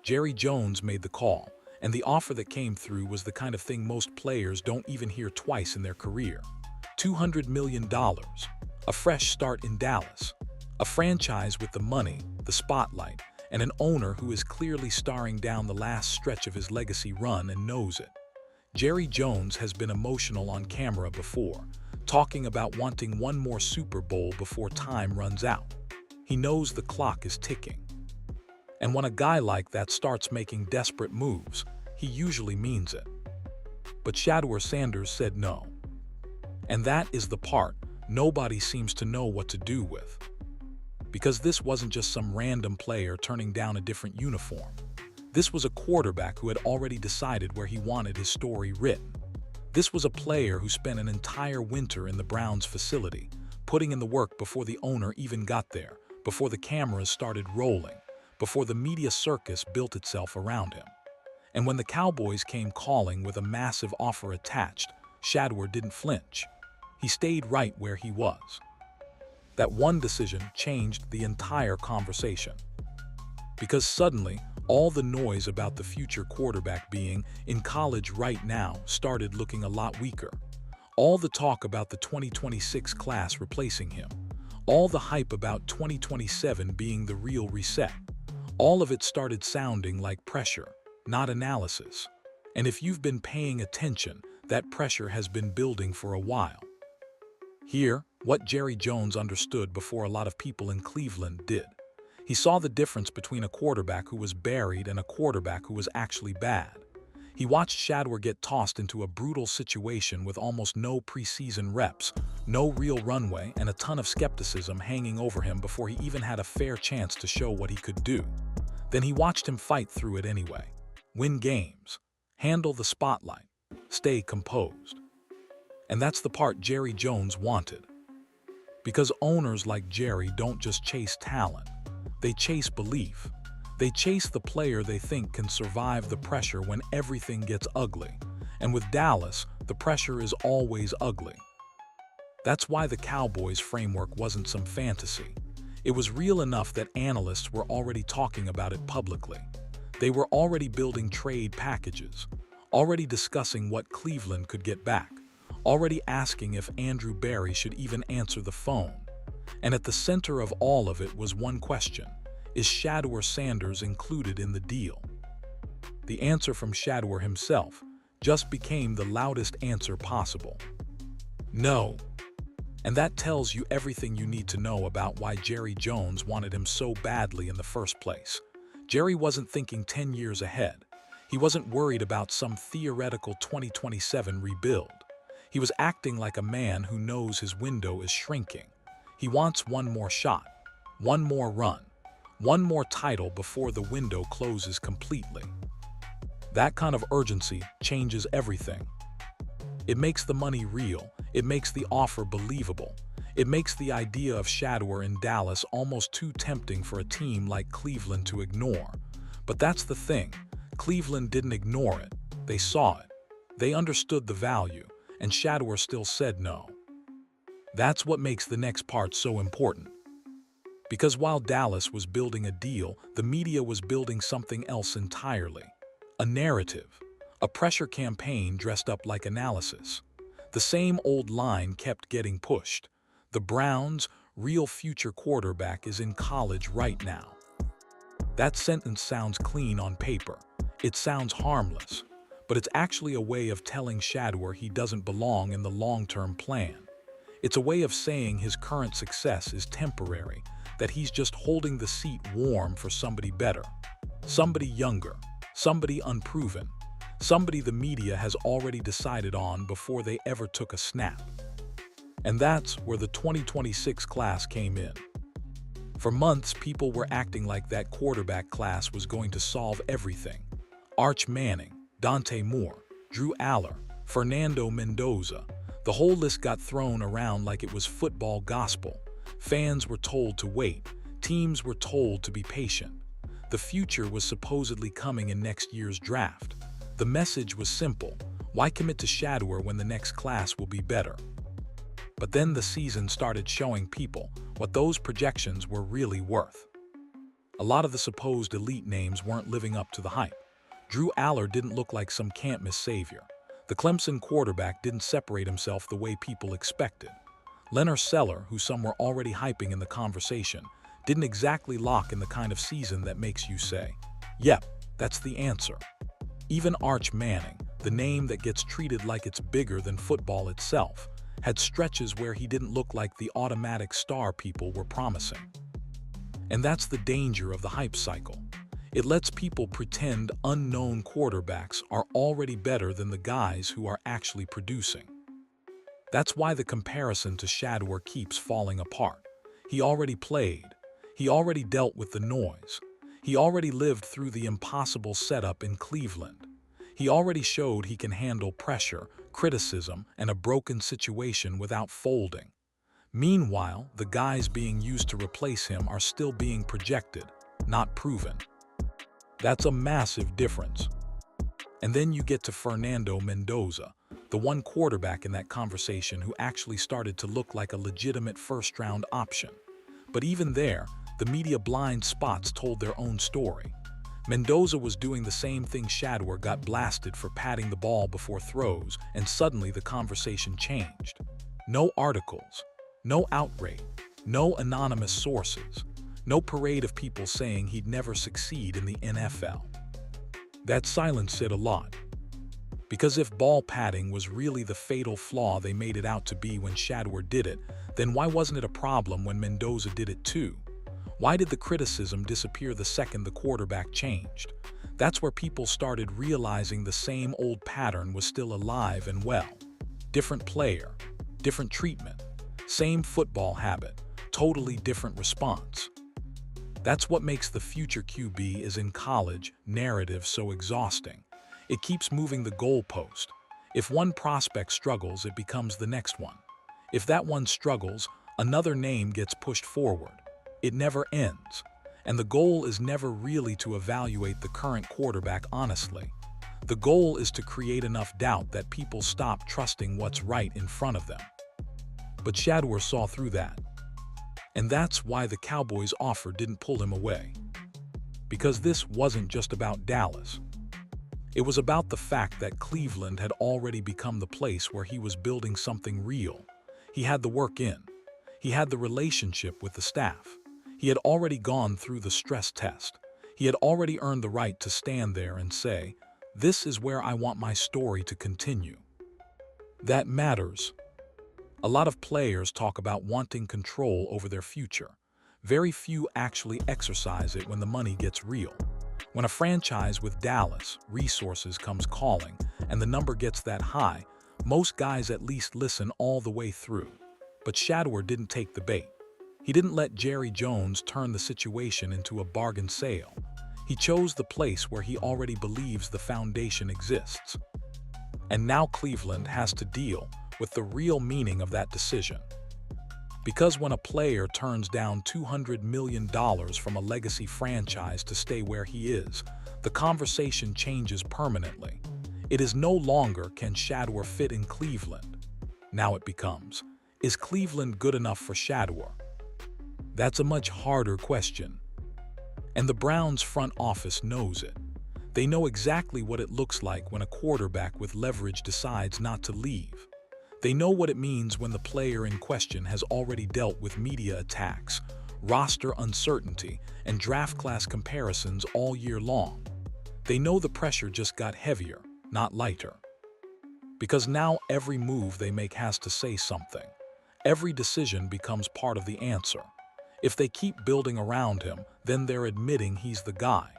Jerry Jones made the call, and the offer that came through was the kind of thing most players don't even hear twice in their career. $200 million, a fresh start in Dallas, a franchise with the money, the spotlight, and an owner who is clearly staring down the last stretch of his legacy run and knows it. Jerry Jones has been emotional on camera before, talking about wanting one more Super Bowl before time runs out. He knows the clock is ticking. And when a guy like that starts making desperate moves, he usually means it. But Shedeur Sanders said no. And that is the part nobody seems to know what to do with. Because this wasn't just some random player turning down a different uniform. This was a quarterback who had already decided where he wanted his story written. This was a player who spent an entire winter in the Browns facility, putting in the work before the owner even got there, before the cameras started rolling, before the media circus built itself around him. And when the Cowboys came calling with a massive offer attached, Shedeur didn't flinch. He stayed right where he was. That one decision changed the entire conversation. Because suddenly, all the noise about the future quarterback being in college right now started looking a lot weaker. All the talk about the 2026 class replacing him. All the hype about 2027 being the real reset. All of it started sounding like pressure, not analysis. And if you've been paying attention, that pressure has been building for a while. Here, what Jerry Jones understood before a lot of people in Cleveland did. He saw the difference between a quarterback who was buried and a quarterback who was actually bad. He watched Shedeur get tossed into a brutal situation with almost no preseason reps, no real runway, and a ton of skepticism hanging over him before he even had a fair chance to show what he could do. Then he watched him fight through it anyway, win games, handle the spotlight, stay composed. And that's the part Jerry Jones wanted. Because owners like Jerry don't just chase talent, they chase belief. They chase the player they think can survive the pressure when everything gets ugly. And with Dallas, the pressure is always ugly. That's why the Cowboys framework wasn't some fantasy. It was real enough that analysts were already talking about it publicly. They were already building trade packages, already discussing what Cleveland could get back, already asking if Andrew Berry should even answer the phone. And at the center of all of it was one question: is Shedeur Sanders included in the deal? The answer from Shedeur himself just became the loudest answer possible. No. And that tells you everything you need to know about why Jerry Jones wanted him so badly in the first place. Jerry wasn't thinking 10 years ahead. He wasn't worried about some theoretical 2027 rebuild. He was acting like a man who knows his window is shrinking. He wants one more shot, one more run, one more title before the window closes completely. That kind of urgency changes everything. It makes the money real. It makes the offer believable. It makes the idea of Shedeur in Dallas almost too tempting for a team like Cleveland to ignore. But that's the thing. Cleveland didn't ignore it. They saw it. They understood the value, and Shedeur still said no. That's what makes the next part so important. Because while Dallas was building a deal, the media was building something else entirely. A narrative. A pressure campaign dressed up like analysis. The same old line kept getting pushed. The Browns' real future quarterback is in college right now. That sentence sounds clean on paper. It sounds harmless. But it's actually a way of telling Shedeur he doesn't belong in the long-term plan. It's a way of saying his current success is temporary, that he's just holding the seat warm for somebody better, somebody younger, somebody unproven, somebody the media has already decided on before they ever took a snap. And that's where the 2026 class came in. For months, people were acting like that quarterback class was going to solve everything. Arch Manning, Dante Moore, Drew Aller, Fernando Mendoza. The whole list got thrown around like it was football gospel. Fans were told to wait. Teams were told to be patient. The future was supposedly coming in next year's draft. The message was simple: why commit to Shedeur when the next class will be better? But then the season started showing people what those projections were really worth. A lot of the supposed elite names weren't living up to the hype. Drew Aller didn't look like some can't-miss savior. The Clemson quarterback didn't separate himself the way people expected. Leonard Seller, who some were already hyping in the conversation, didn't exactly lock in the kind of season that makes you say, "Yep, that's the answer." Even Arch Manning, the name that gets treated like it's bigger than football itself, had stretches where he didn't look like the automatic star people were promising. And that's the danger of the hype cycle. It lets people pretend unknown quarterbacks are already better than the guys who are actually producing. That's why the comparison to Shedeur keeps falling apart. He already played. He already dealt with the noise. He already lived through the impossible setup in Cleveland. He already showed he can handle pressure, criticism, and a broken situation without folding. Meanwhile, the guys being used to replace him are still being projected, not proven. That's a massive difference. And then you get to Fernando Mendoza, the one quarterback in that conversation who actually started to look like a legitimate first-round option. But even there, the media blind spots told their own story. Mendoza was doing the same thing Shedeur got blasted for patting the ball before throws, and suddenly the conversation changed. No articles, no outrage, no anonymous sources, no parade of people saying he'd never succeed in the NFL. That silence said a lot. Because if ball patting was really the fatal flaw they made it out to be when Shedeur did it, then why wasn't it a problem when Mendoza did it too? Why did the criticism disappear the second the quarterback changed? That's where people started realizing the same old pattern was still alive and well. Different player, different treatment, same football habit, totally different response. That's what makes the future QB is in college narrative so exhausting. It keeps moving the goalpost. If one prospect struggles, it becomes the next one. If that one struggles, another name gets pushed forward. It never ends. And the goal is never really to evaluate the current quarterback honestly. The goal is to create enough doubt that people stop trusting what's right in front of them. But Shedeur saw through that. And that's why the Cowboys' offer didn't pull him away. Because this wasn't just about Dallas. It was about the fact that Cleveland had already become the place where he was building something real. He had the work in. He had the relationship with the staff. He had already gone through the stress test. He had already earned the right to stand there and say, "This is where I want my story to continue." That matters. A lot of players talk about wanting control over their future. Very few actually exercise it when the money gets real. When a franchise with Dallas resources comes calling and the number gets that high, most guys at least listen all the way through. But Shedeur didn't take the bait. He didn't let Jerry Jones turn the situation into a bargain sale. He chose the place where he already believes the foundation exists. And now Cleveland has to deal with the real meaning of that decision. Because when a player turns down $200 million from a legacy franchise to stay where he is, the conversation changes permanently. It is no longer, can Shedeur fit in Cleveland? Now it becomes, is Cleveland good enough for Shedeur? That's a much harder question. And the Browns' front office knows it. They know exactly what it looks like when a quarterback with leverage decides not to leave. They know what it means when the player in question has already dealt with media attacks, roster uncertainty, and draft class comparisons all year long. They know the pressure just got heavier, not lighter. Because now every move they make has to say something. Every decision becomes part of the answer. If they keep building around him, then they're admitting he's the guy.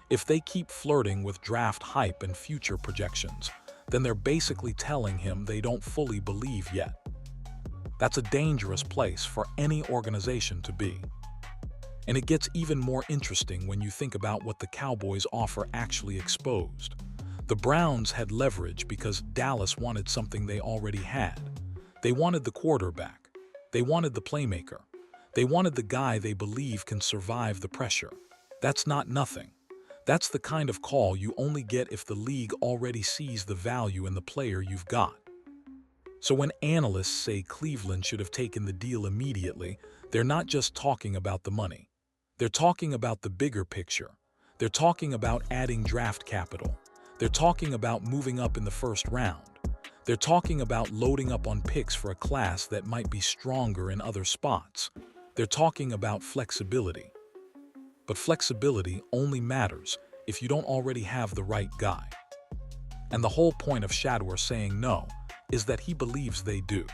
If they keep flirting with draft hype and future projections, then they're basically telling him they don't fully believe yet. That's a dangerous place for any organization to be. And it gets even more interesting when you think about what the Cowboys' offer actually exposed. The Browns had leverage because Dallas wanted something they already had. They wanted the quarterback. They wanted the playmaker. They wanted the guy they believe can survive the pressure. That's not nothing. That's the kind of call you only get if the league already sees the value in the player you've got. So when analysts say Cleveland should have taken the deal immediately, they're not just talking about the money. They're talking about the bigger picture. They're talking about adding draft capital. They're talking about moving up in the first round. They're talking about loading up on picks for a class that might be stronger in other spots. They're talking about flexibility. But flexibility only matters if you don't already have the right guy. And the whole point of Shedeur saying no is that he believes they do.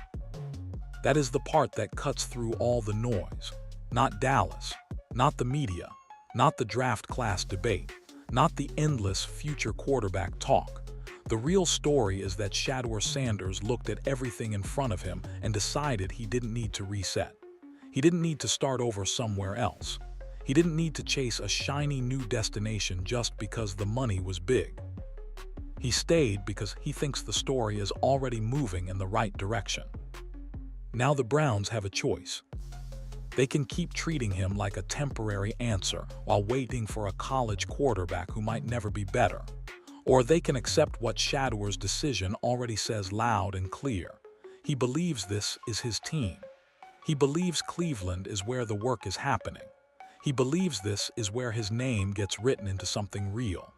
That is the part that cuts through all the noise. Not Dallas, not the media, not the draft class debate, not the endless future quarterback talk. The real story is that Shedeur Sanders looked at everything in front of him and decided he didn't need to reset. He didn't need to start over somewhere else. He didn't need to chase a shiny new destination just because the money was big. He stayed because he thinks the story is already moving in the right direction. Now the Browns have a choice. They can keep treating him like a temporary answer while waiting for a college quarterback who might never be better. Or they can accept what Shedeur's decision already says loud and clear. He believes this is his team. He believes Cleveland is where the work is happening. He believes this is where his name gets written into something real.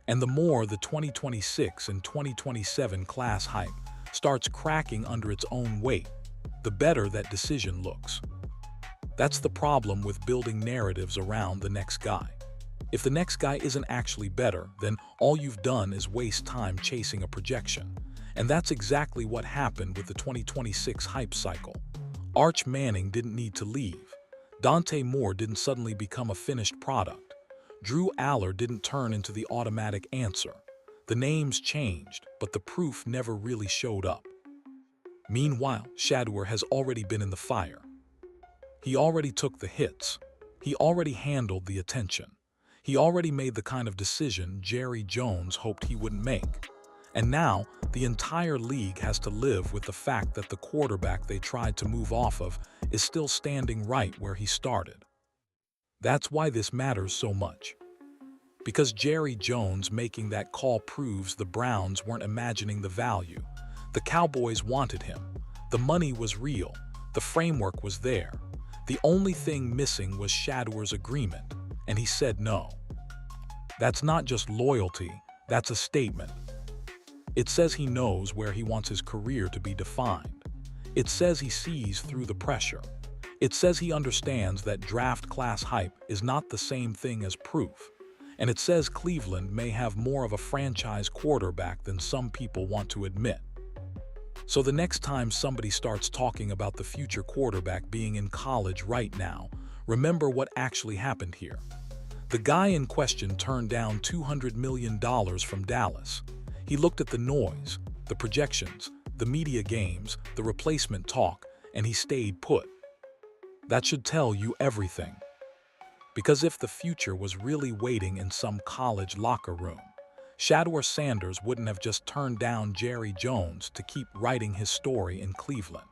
And the more the 2026 and 2027 class hype starts cracking under its own weight, the better that decision looks. That's the problem with building narratives around the next guy. If the next guy isn't actually better, then all you've done is waste time chasing a projection. And that's exactly what happened with the 2026 hype cycle. Arch Manning didn't need to leave. Dante Moore didn't suddenly become a finished product. Drew Aller didn't turn into the automatic answer. The names changed, but the proof never really showed up. Meanwhile, Shedeur has already been in the fire. He already took the hits. He already handled the attention. He already made the kind of decision Jerry Jones hoped he wouldn't make. And now, the entire league has to live with the fact that the quarterback they tried to move off of is still standing right where he started. That's why this matters so much. Because Jerry Jones making that call proves the Browns weren't imagining the value. The Cowboys wanted him. The money was real. The framework was there. The only thing missing was Shedeur's agreement, and he said no. That's not just loyalty, that's a statement. It says he knows where he wants his career to be defined. It says he sees through the pressure. It says he understands that draft class hype is not the same thing as proof. And it says Cleveland may have more of a franchise quarterback than some people want to admit. So the next time somebody starts talking about the future quarterback being in college right now, remember what actually happened here. The guy in question turned down $200 million from Dallas. He looked at the noise, the projections, the media games, the replacement talk, and he stayed put. That should tell you everything. Because if the future was really waiting in some college locker room, Shedeur Sanders wouldn't have just turned down Jerry Jones to keep writing his story in Cleveland.